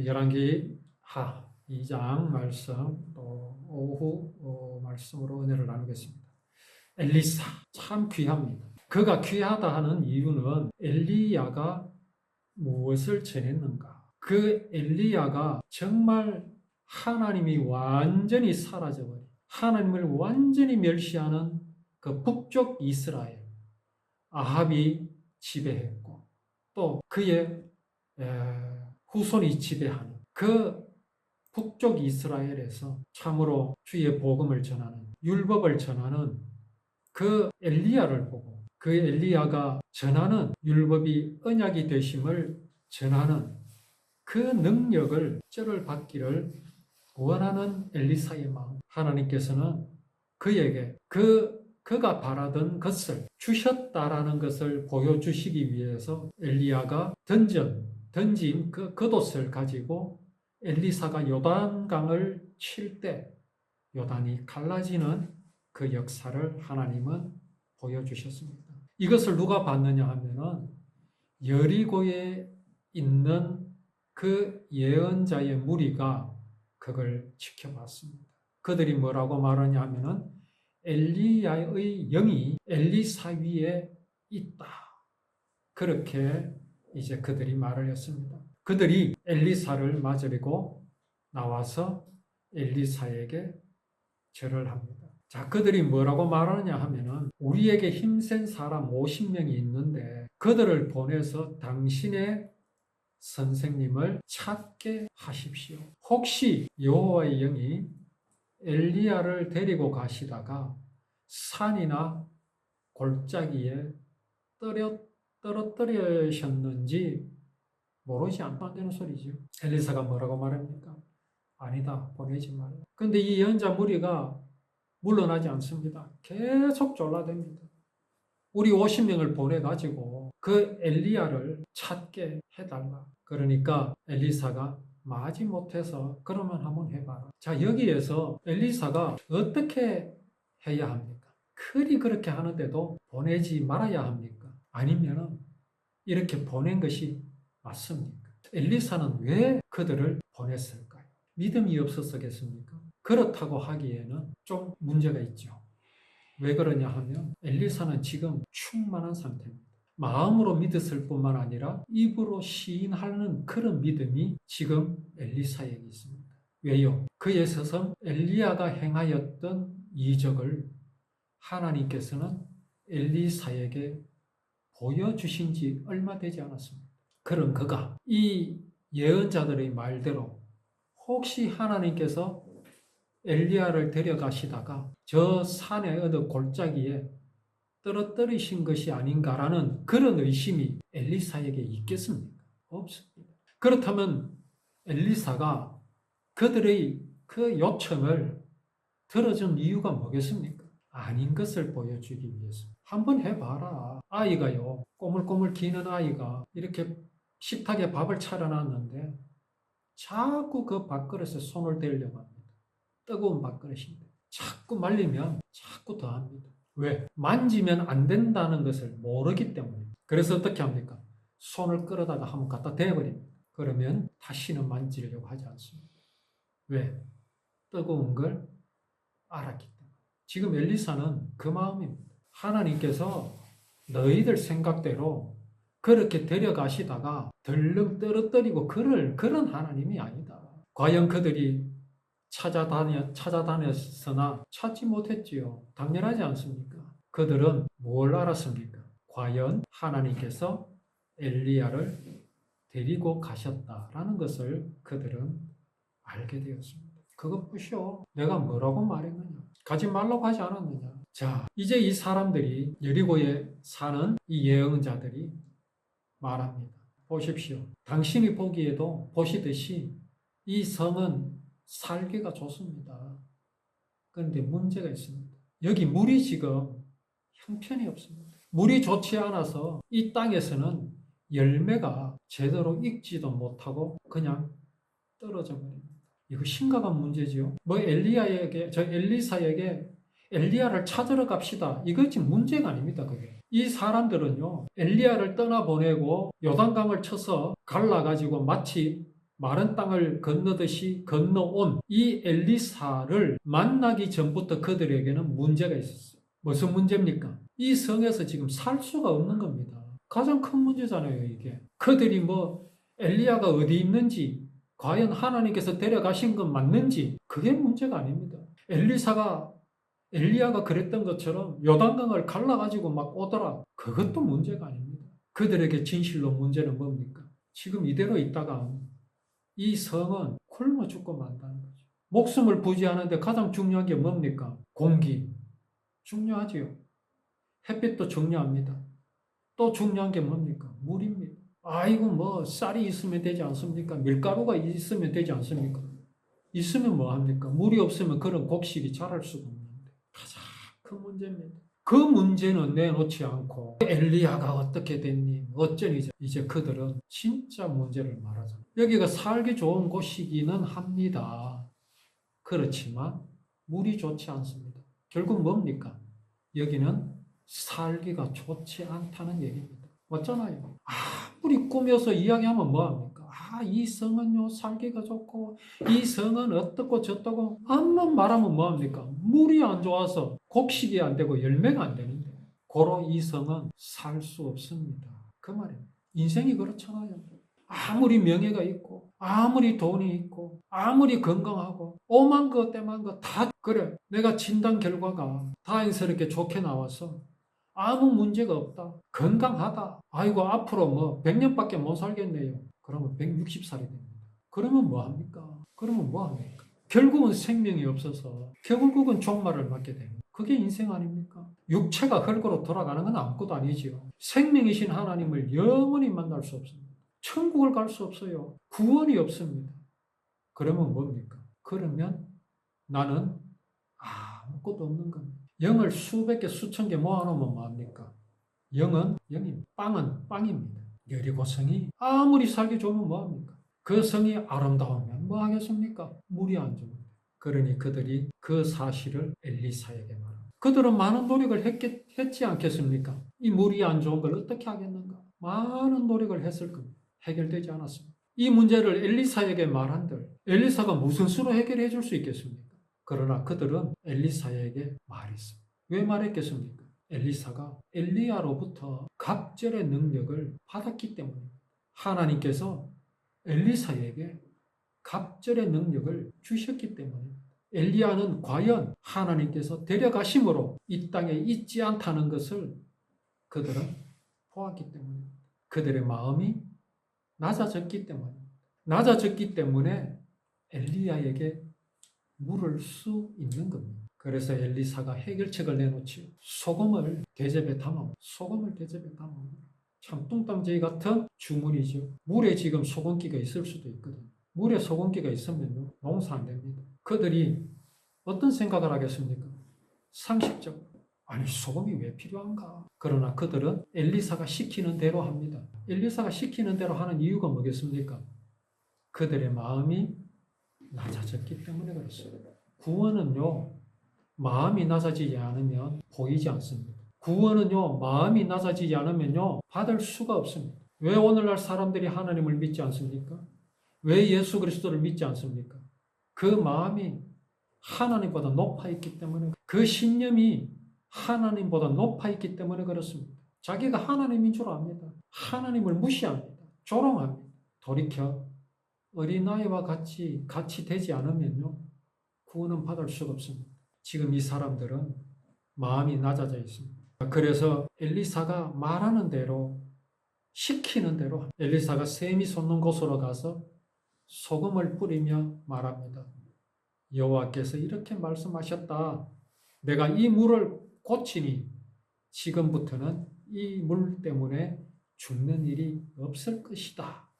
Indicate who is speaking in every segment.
Speaker 1: 열왕기하 2장 말씀 또 오후 말씀으로 은혜를 나누겠습니다. 엘리사 참 귀합니다. 그가 귀하다 하는 이유는 엘리야가 무엇을 전했는가? 그 엘리야가 정말 하나님이 완전히 사라져버린, 하나님을 완전히 멸시하는 그 북쪽 이스라엘 아합이 지배했고 또 그의 후손이 지배하는 그 북쪽 이스라엘에서 참으로 주의 복음을 전하는, 율법을 전하는 그 엘리야를 보고 그 엘리야가 전하는 율법이 언약이 되심을 전하는 그 능력을 쩔을 받기를 원하는 엘리사의 마음, 하나님께서는 그에게 그가 바라던 것을 주셨다라는 것을 보여주시기 위해서 엘리야가 던진 그 겉옷을 가지고 엘리사가 요단강을 칠 때 요단이 갈라지는 그 역사를 하나님은 보여주셨습니다. 이것을 누가 봤느냐 하면은 여리고에 있는 그 예언자의 무리가 그걸 지켜봤습니다. 그들이 뭐라고 말하냐 하면은 엘리야의 영이 엘리사 위에 있다. 그렇게 이제 그들이 말을 했습니다. 그들이 엘리사를 맞으려고 나와서 엘리사에게 절을 합니다. 자, 그들이 뭐라고 말하느냐 하면은 우리에게 힘센 사람 50명이 있는데 그들을 보내서 당신의 선생님을 찾게 하십시오. 혹시 여호와의 영이 엘리야를 데리고 가시다가 산이나 골짜기에 떨어뜨리셨는지 모르지 않고 되는 소리죠. 엘리사가 뭐라고 말합니까? 아니다, 보내지 말라. 근데 이 예언자 무리가 물러나지 않습니다. 계속 졸라댑니다. 우리 50명을 보내가지고 그 엘리야를 찾게 해달라. 그러니까 엘리사가 마지 못해서 그러면 한번 해봐라. 자, 여기에서 엘리사가 어떻게 해야 합니까? 그리 그렇게 하는데도 보내지 말아야 합니까? 아니면 이렇게 보낸 것이 맞습니까? 엘리사는 왜 그들을 보냈을까요? 믿음이 없었겠습니까? 그렇다고 하기에는 좀 문제가 있죠. 왜 그러냐 하면 엘리사는 지금 충만한 상태입니다. 마음으로 믿었을 뿐만 아니라 입으로 시인하는 그런 믿음이 지금 엘리사에게 있습니다. 왜요? 그에 있어서 엘리야가 행하였던 이적을 하나님께서는 엘리사에게 보여주신 지 얼마 되지 않았습니다. 그런 그가 이 예언자들의 말대로 혹시 하나님께서 엘리야를 데려가시다가 저 산의 어느 골짜기에 떨어뜨리신 것이 아닌가라는 그런 의심이 엘리사에게 있겠습니까? 없습니다. 그렇다면 엘리사가 그들의 그 요청을 들어준 이유가 뭐겠습니까? 아닌 것을 보여주기 위해서. 한번 해봐라. 아이가요, 꼬물꼬물 기는 아이가 이렇게 식탁에 밥을 차려놨는데 자꾸 그 밥그릇에 손을 대려고 합니다. 뜨거운 밥그릇인데 자꾸 말리면 자꾸 더 합니다. 왜? 만지면 안 된다는 것을 모르기 때문에. 그래서 어떻게 합니까? 손을 끌어다가 한번 갖다 대버립니다. 그러면 다시는 만지려고 하지 않습니다. 왜? 뜨거운 걸 알았기 때문에. 지금 엘리사는 그 마음입니다. 하나님께서 너희들 생각대로 그렇게 데려가시다가 덜렁 떨어뜨리고 그런 하나님이 아니다. 과연 그들이 찾아다녔으나 찾지 못했지요. 당연하지 않습니까? 그들은 뭘 알았습니까? 과연 하나님께서 엘리야를 데리고 가셨다라는 것을 그들은 알게 되었습니다. 그것뿐이요. 내가 뭐라고 말했느냐? 가지 말라고 하지 않았느냐? 자, 이제 이 사람들이 여리고에 사는 이 예언자들이 말합니다. 보십시오. 당신이 보기에도 보시듯이 이 성은 살기가 좋습니다. 그런데 문제가 있습니다. 여기 물이 지금 형편이 없습니다. 물이 좋지 않아서 이 땅에서는 열매가 제대로 익지도 못하고 그냥 떨어져 버립니다. 이거 심각한 문제지요. 엘리사에게 엘리야를 찾으러 갑시다. 이거 지금 문제가 아닙니다. 그게. 이 사람들은요, 엘리야를 떠나보내고 요단강을 쳐서 갈라가지고 마치 마른 땅을 건너듯이 건너온 이 엘리사를 만나기 전부터 그들에게는 문제가 있었어요. 무슨 문제입니까? 이 성에서 지금 살 수가 없는 겁니다. 가장 큰 문제잖아요, 이게. 그들이 뭐 엘리야가 어디 있는지, 과연 하나님께서 데려가신 건 맞는지, 그게 문제가 아닙니다. 엘리야가 그랬던 것처럼 요단강을 갈라가지고 막 오더라. 그것도 문제가 아닙니다. 그들에게 진실로 문제는 뭡니까? 지금 이대로 있다가 이 성은 굶어 죽고 만다는 거죠. 목숨을 부지하는데 가장 중요한 게 뭡니까? 공기. 중요하지요. 햇빛도 중요합니다. 또 중요한 게 뭡니까? 물입니다. 아이고 뭐 쌀이 있으면 되지 않습니까? 밀가루가 있으면 되지 않습니까? 있으면 뭐 합니까? 물이 없으면 그런 곡식이 자랄 수가 없는데 가장 큰 문제입니다. 그 문제는 내놓지 않고 엘리야가 어떻게 됐니? 어쩌니 이제 그들은 진짜 문제를 말하잖아요. 여기가 살기 좋은 곳이기는 합니다. 그렇지만 물이 좋지 않습니다. 결국 뭡니까? 여기는 살기가 좋지 않다는 얘기입니다. 맞잖아요. 아무리 꾸며서 이야기하면 뭐합니까? 이 성은요 살기가 좋고 이 성은 어떻고 저떻고 암만 말하면 뭐합니까? 물이 안 좋아서 곡식이 안 되고 열매가 안 되는데 고로 이 성은 살 수 없습니다. 그 말이에요. 인생이 그렇잖아요. 아무리 명예가 있고 아무리 돈이 있고 아무리 건강하고 오만 거 때만 거 다 그래 내가 진단 결과가 다행스럽게 좋게 나와서 아무 문제가 없다. 건강하다. 아이고 앞으로 뭐 100년밖에 못 살겠네요. 그러면 160살이 됩니다. 그러면 뭐 합니까? 결국은 생명이 없어서 결국은 종말을 맞게 됩니다. 그게 인생 아닙니까? 육체가 흙으로 돌아가는 건 아무것도 아니지요. 생명이신 하나님을 영원히 만날 수 없습니다. 천국을 갈 수 없어요. 구원이 없습니다. 그러면 뭡니까? 그러면 나는 아무것도 없는 겁니다. 영을 수백 개, 수천 개 모아놓으면 뭐합니까? 영은 영입니다. 빵은 빵입니다. 여리고성이 아무리 살기 좋으면 뭐합니까? 그 성이 아름다우면 뭐 하겠습니까? 물이 안 좋은데. 그러니 그들이 그 사실을 엘리사에게 말합니다. 그들은 많은 노력을 했지 않겠습니까? 이 물이 안 좋은 걸 어떻게 하겠는가? 많은 노력을 했을 겁니다. 해결되지 않았습니다. 이 문제를 엘리사에게 말한들 엘리사가 무슨 수로 해결해 줄 수 있겠습니까? 그러나 그들은 엘리사에게 말했습니다. 왜 말했겠습니까? 엘리사가 엘리야로부터 갑절의 능력을 받았기 때문입니다. 하나님께서 엘리사에게 갑절의 능력을 주셨기 때문입니다. 엘리야는 과연 하나님께서 데려가심으로 이 땅에 있지 않다는 것을 그들은 보았기 때문입니다. 그들의 마음이 낮아졌기 때문에 엘리야에게 물을 수 있는 겁니다. 그래서 엘리사가 해결책을 내놓지요. 소금을 대접에 담아. 참 뚱땅지기 같은 주문이죠. 물에 지금 소금기가 있을 수도 있거든요. 물에 소금기가 있으면요 농사 안 됩니다. 그들이 어떤 생각을 하겠습니까? 상식적으로 아니 소금이 왜 필요한가? 그러나 그들은 엘리사가 시키는 대로 합니다. 엘리사가 시키는 대로 하는 이유가 뭐겠습니까? 그들의 마음이 낮아졌기 때문에 그렇습니다. 구원은요 마음이 낮아지지 않으면 보이지 않습니다. 구원은요 마음이 낮아지지 않으면요 받을 수가 없습니다. 왜 오늘날 사람들이 하나님을 믿지 않습니까? 왜 예수 그리스도를 믿지 않습니까? 그 마음이 하나님보다 높아 있기 때문에 그 신념이 하나님보다 높아 있기 때문에 그렇습니다. 자기가 하나님인 줄 압니다. 하나님을 무시합니다. 조롱합니다. 돌이켜 어린아이와 같이 되지 않으면요 구원은 받을 수가 없습니다. 지금 이 사람들은 마음이 낮아져 있습니다. 그래서 엘리사가 말하는 대로 시키는 대로 엘리사가 샘이 솟는 곳으로 가서 소금을 뿌리며 말합니다. 여호와께서 이렇게 말씀하셨다. 내가 이 물을 고치니 지금부터는 이 물 때문에 죽는 일이 없을 것이다.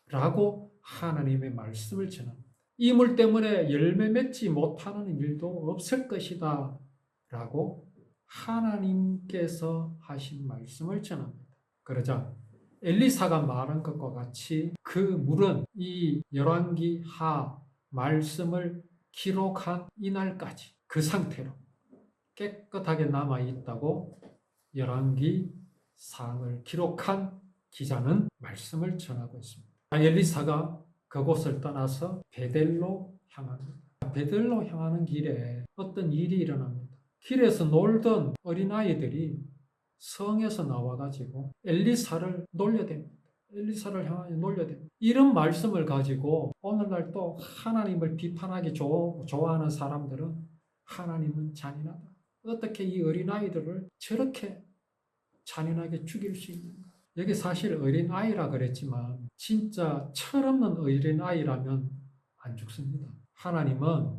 Speaker 1: 라고 하나님의 말씀을 전합니다. 이 물 때문에 열매 맺지 못하는 일도 없을 것이다. 라고 하나님께서 하신 말씀을 전합니다. 그러자 엘리사가 말한 것과 같이 그 물은 이 열왕기 하 말씀을 기록한 이날까지 그 상태로 깨끗하게 남아있다고 열왕기 상을 기록한 기자는 말씀을 전하고 있습니다. 엘리사가 그곳을 떠나서 베델로 향합니다. 베델로 향하는 길에 어떤 일이 일어납니다. 길에서 놀던 어린아이들이 성에서 나와가지고 엘리사를 놀려댑니다. 엘리사를 향하여 놀려댑니다. 이런 말씀을 가지고 오늘날 또 하나님을 비판하기 좋아하는 사람들은 하나님은 잔인하다. 어떻게 이 어린아이들을 저렇게 잔인하게 죽일 수 있는가? 여기 사실 어린아이라 그랬지만 진짜 철없는 어린아이라면 안 죽습니다. 하나님은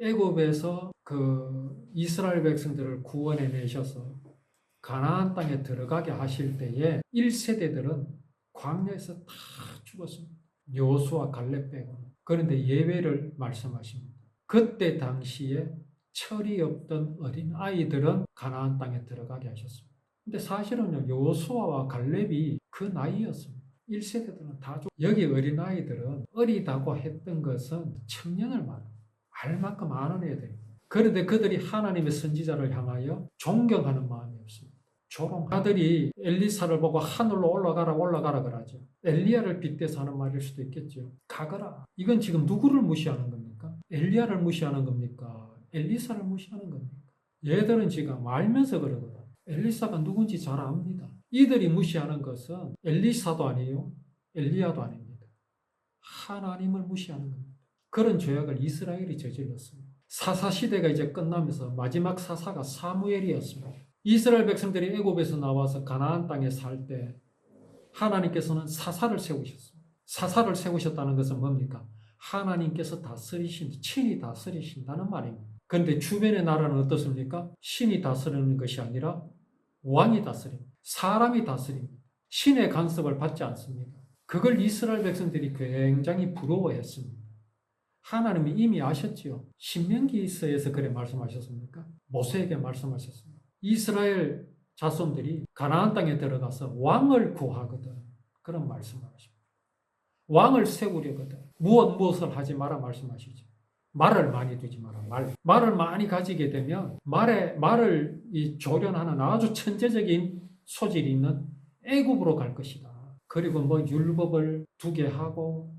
Speaker 1: 애굽에서 그 이스라엘 백성들을 구원해 내셔서 가나안 땅에 들어가게 하실 때에 1세대들은 광야에서 다 죽었습니다. 여호수아 갈렙 빼고는. 그런데 예외를 말씀하십니다. 그때 당시에 철이 없던 어린 아이들은 가나안 땅에 들어가게 하셨습니다. 근데 사실은요, 여호수아와 갈렙이 그 나이였습니다. 1세대들은 다 죽. 여기 어린 아이들은 어리다고 했던 것은 청년을 말합니다. 알 만큼 아는 애들입니다. 그런데 그들이 하나님의 선지자를 향하여 존경하는 마음이 없습니다. 조롱. 아들이 엘리사를 보고 하늘로 올라가라 그러죠. 엘리야를 빗대서 하는 말일 수도 있겠죠. 가거라. 이건 지금 누구를 무시하는 겁니까? 엘리야를 무시하는 겁니까? 엘리사를 무시하는 겁니까? 얘들은 지금 알면서 그러거든. 엘리사가 누군지 잘 압니다. 이들이 무시하는 것은 엘리사도 아니에요. 엘리야도 아닙니다. 하나님을 무시하는 겁니다. 그런 죄악을 이스라엘이 저질렀습니다. 사사시대가 이제 끝나면서 마지막 사사가 사무엘이었습니다. 이스라엘 백성들이 애굽에서 나와서 가나안 땅에 살 때 하나님께서는 사사를 세우셨습니다. 사사를 세우셨다는 것은 뭡니까? 하나님께서 친히 다스리신다는 말입니다. 그런데 주변의 나라는 어떻습니까? 신이 다스리는 것이 아니라 왕이 다스립니다. 사람이 다스립니다. 신의 간섭을 받지 않습니다. 그걸 이스라엘 백성들이 굉장히 부러워했습니다. 하나님이 이미 아셨지요. 신명기서에서 그래 말씀하셨습니까? 모세에게 말씀하셨습니다. 이스라엘 자손들이 가나안 땅에 들어가서 왕을 구하거든. 그런 말씀을 하십니다. 왕을 세우려거든. 무엇을 하지 마라 말씀하시죠. 말을 많이 두지 마라. 말을 많이 가지게 되면 말을 조련하는 아주 천재적인 소질이 있는 애굽으로 갈 것이다. 그리고 율법을 두게 하고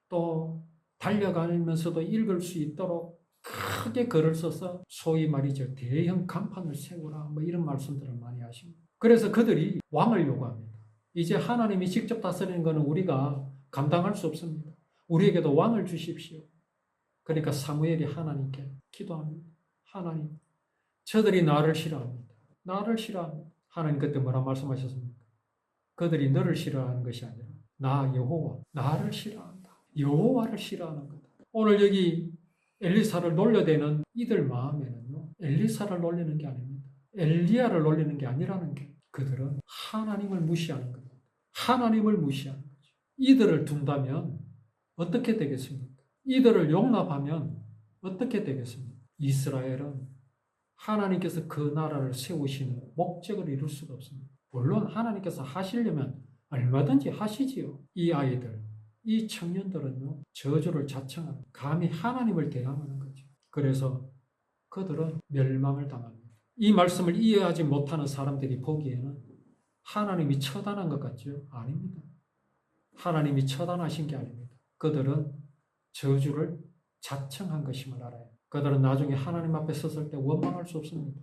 Speaker 1: 또 달려가면서도 읽을 수 있도록 크게 글을 써서 소위 말이죠. 대형 간판을 세우라. 이런 말씀들을 많이 하십니다. 그래서 그들이 왕을 요구합니다. 이제 하나님이 직접 다스리는 것은 우리가 감당할 수 없습니다. 우리에게도 왕을 주십시오. 그러니까 사무엘이 하나님께 기도합니다. 하나님, 저들이 나를 싫어합니다. 나를 싫어합니다. 하나님 그때 뭐라 말씀하셨습니까? 그들이 너를 싫어하는 것이 아니라 나 여호와, 나를 싫어한다. 여호와를 싫어하는 거다. 오늘 여기 엘리사를 놀려대는 이들 마음에는요, 엘리사를 놀리는 게 아닙니다. 엘리야를 놀리는 게 아니라는 게 그들은 하나님을 무시하는 겁니다. 하나님을 무시하는 거죠. 이들을 둔다면 어떻게 되겠습니까? 이들을 용납하면 어떻게 되겠습니까? 이스라엘은 하나님께서 그 나라를 세우시는 목적을 이룰 수가 없습니다. 물론 하나님께서 하시려면 얼마든지 하시지요. 이 아이들, 이 청년들은요, 저주를 자청하는, 감히 하나님을 대항하는 거죠. 그래서 그들은 멸망을 당합니다. 이 말씀을 이해하지 못하는 사람들이 보기에는 하나님이 처단한 것 같죠? 아닙니다. 하나님이 처단하신 게 아닙니다. 그들은 저주를 자청한 것임을 알아요. 그들은 나중에 하나님 앞에 섰을 때 원망할 수 없습니다.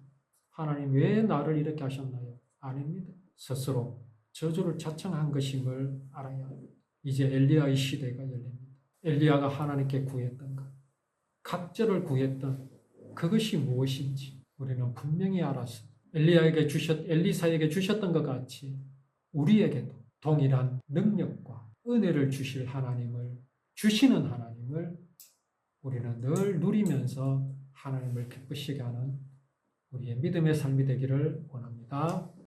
Speaker 1: 하나님 왜 나를 이렇게 하셨나요? 아닙니다. 스스로 저주를 자청한 것임을 알아야 합니다. 이제 엘리야의 시대가 열립니다. 엘리야가 하나님께 구했던 것, 각절을 구했던 그것이 무엇인지 우리는 분명히 알았습니다. 엘리사에게 주셨던 것 같이 우리에게도 동일한 능력과 은혜를 주시는 하나님을 우리는 늘 누리면서 하나님을 기쁘시게 하는 우리의 믿음의 삶이 되기를 원합니다.